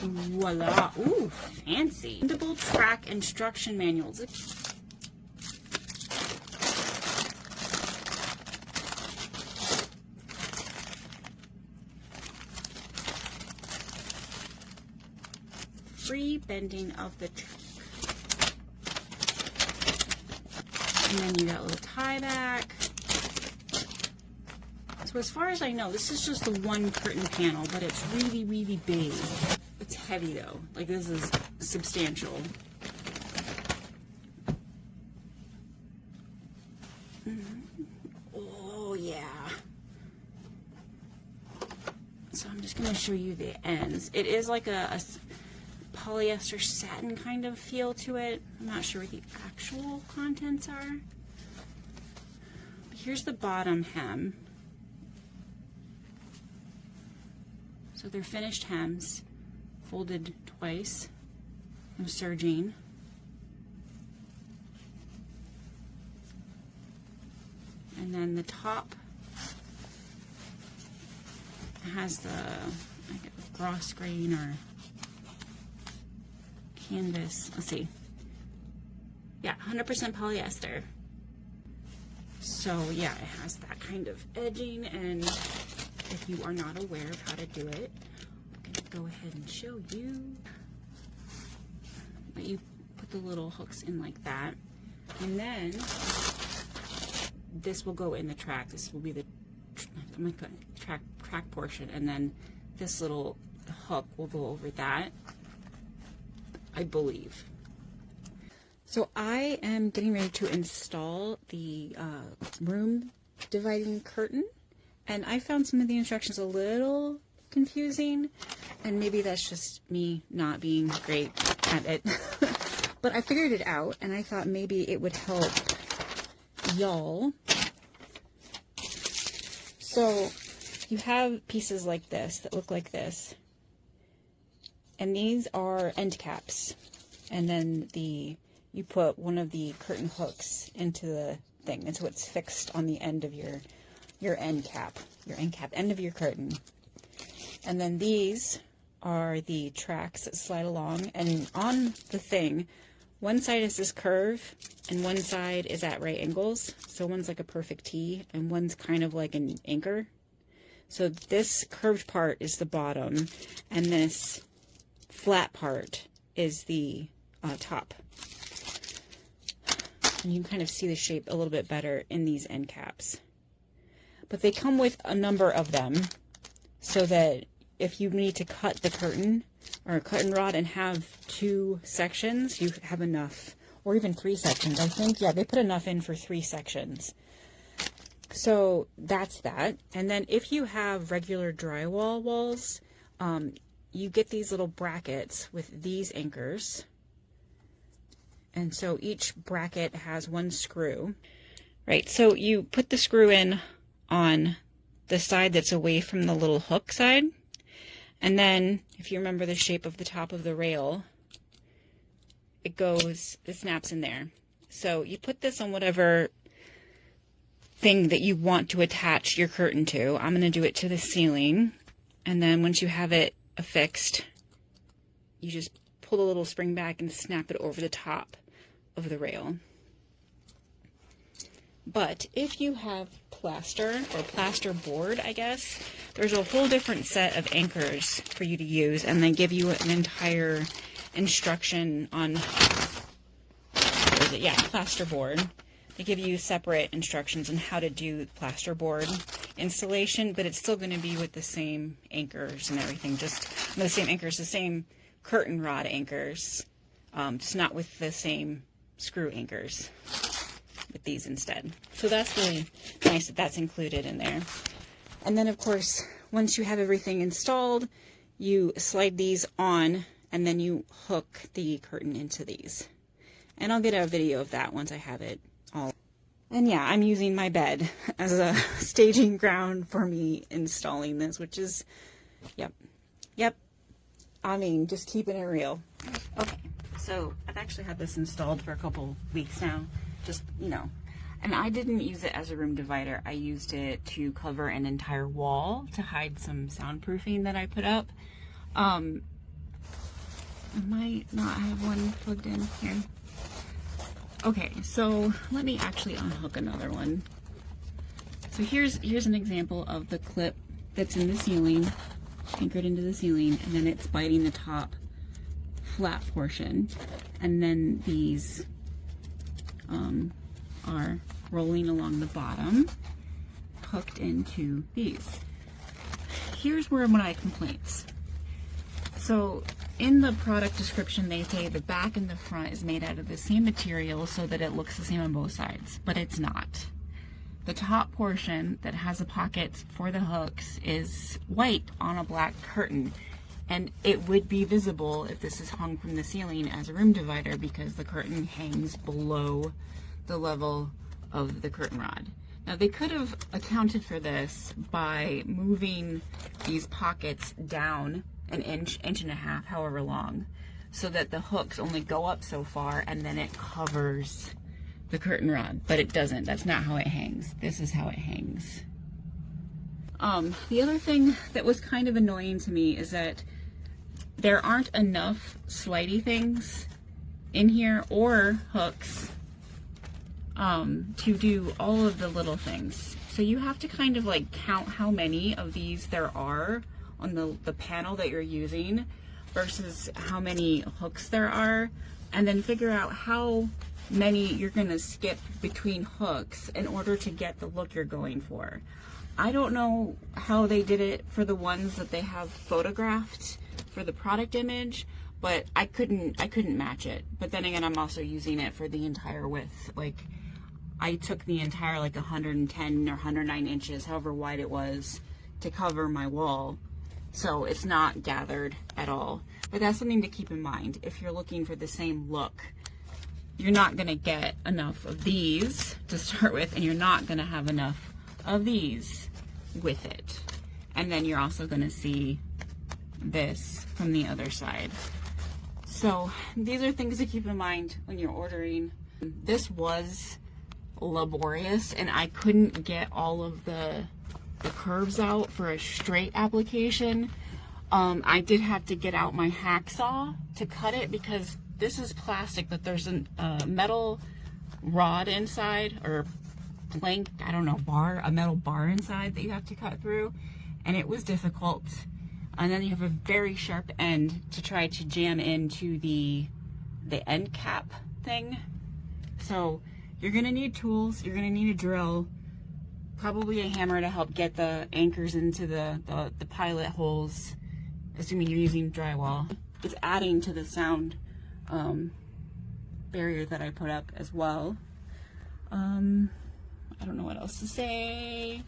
Voila. Ooh, fancy. Printable track instruction manuals. Free bending of the track. And then you got a little tie back. So as far as I know, this is just the one curtain panel, but it's really, really big. It's heavy though. Like, this is substantial. Oh yeah. So I'm just gonna show you the ends. It is like a polyester satin kind of feel to it. I'm not sure what the actual contents are. But here's the bottom hem. So they're finished hems, folded twice, no serging. And then the top has the gross grain or canvas. Let's see. Yeah, 100% polyester. So yeah, it has that kind of edging, and if you are not aware of how to do it, I'm going to go ahead and show you. But you put the little hooks in like that, and then this will go in the track. This will be the track portion, and then this little hook will go over that, I believe. So I am getting ready to install the room dividing curtain. And I found some of the instructions a little confusing, and maybe that's just me not being great at it. But I figured it out, and I thought maybe it would help y'all. So you have pieces like this that look like this, and these are end caps, and then you put one of the curtain hooks into the thing, and so it's fixed on the end of your end cap, end of your curtain. And then these are the tracks that slide along, and on the thing, one side is this curve and one side is at right angles. So one's like a perfect T and one's kind of like an anchor. So this curved part is the bottom, and this flat part is the top. And you can kind of see the shape a little bit better in these end caps. But they come with a number of them, so that if you need to cut the curtain or a curtain rod and have 2 sections, you have enough, or even 3 sections. I think, yeah, they put enough in for 3 sections. So that's that. And then if you have regular drywall walls, you get these little brackets with these anchors. And so each bracket has 1 screw. Right, so you put the screw in on the side that's away from the little hook side, and then if you remember the shape of the top of the rail, it snaps in there. So you put this on whatever thing that you want to attach your curtain to. I'm going to do it to the ceiling, and then once you have it affixed, you just pull the little spring back and snap it over the top of the rail. But if you have plaster or plaster board, I guess, there's a whole different set of anchors for you to use, and they give you an entire instruction on, what is it? Yeah, plaster board. They give you separate instructions on how to do plaster board installation, but it's still going to be with the same anchors and everything, just the same anchors, the same curtain rod anchors, just not with the same screw anchors. With these instead. So that's really nice that that's included in there. And then of course, once you have everything installed, you slide these on, and then you hook the curtain into these. And I'll get a video of that once I have it all. And yeah, I'm using my bed as a staging ground for me installing this, which is, yep. I mean, just keeping it real. Okay, so I've actually had this installed for a couple weeks now. Just, you know, and I didn't use it as a room divider. I used it to cover an entire wall to hide some soundproofing that I put up. I might not have one plugged in here. Okay, so let me actually unhook another one. So here's an example of the clip that's in the ceiling, anchored into the ceiling, and then it's biting the top flat portion, and then these are rolling along the bottom, hooked into these. Here's where one of my complaints. So in the product description, they say the back and the front is made out of the same material so that it looks the same on both sides, but it's not. The top portion that has the pockets for the hooks is white on a black curtain, and it would be visible if this is hung from the ceiling as a room divider because the curtain hangs below the level of the curtain rod. Now they could have accounted for this by moving these pockets down an inch, inch and a half, however long, so that the hooks only go up so far and then it covers the curtain rod, but it doesn't. That's not how it hangs. This is how it hangs. The other thing that was kind of annoying to me is that there aren't enough slidey things in here or hooks to do all of the little things. So you have to kind of like count how many of these there are on the panel that you're using versus how many hooks there are, and then figure out how many you're gonna skip between hooks in order to get the look you're going for. I don't know how they did it for the ones that they have photographed for the product image, but I couldn't match it. But then again, I'm also using it for the entire width. Like, I took the entire like 110 or 109 inches, however wide it was, to cover my wall. So it's not gathered at all. But that's something to keep in mind. If you're looking for the same look, you're not gonna get enough of these to start with, and you're not gonna have enough of these with it. And then you're also gonna see this from the other side. So these are things to keep in mind when you're ordering. This was laborious, and I couldn't get all of the curves out for a straight application. I did have to get out my hacksaw to cut it because this is plastic, but there's a metal rod inside, or plank, I don't know, bar, a metal bar inside that you have to cut through, and it was difficult. And then you have a very sharp end to try to jam into the end cap thing. So you're gonna need tools, you're gonna need a drill, probably a hammer to help get the anchors into the pilot holes, assuming you're using drywall. It's adding to the sound barrier that I put up as well. I don't know what else to say.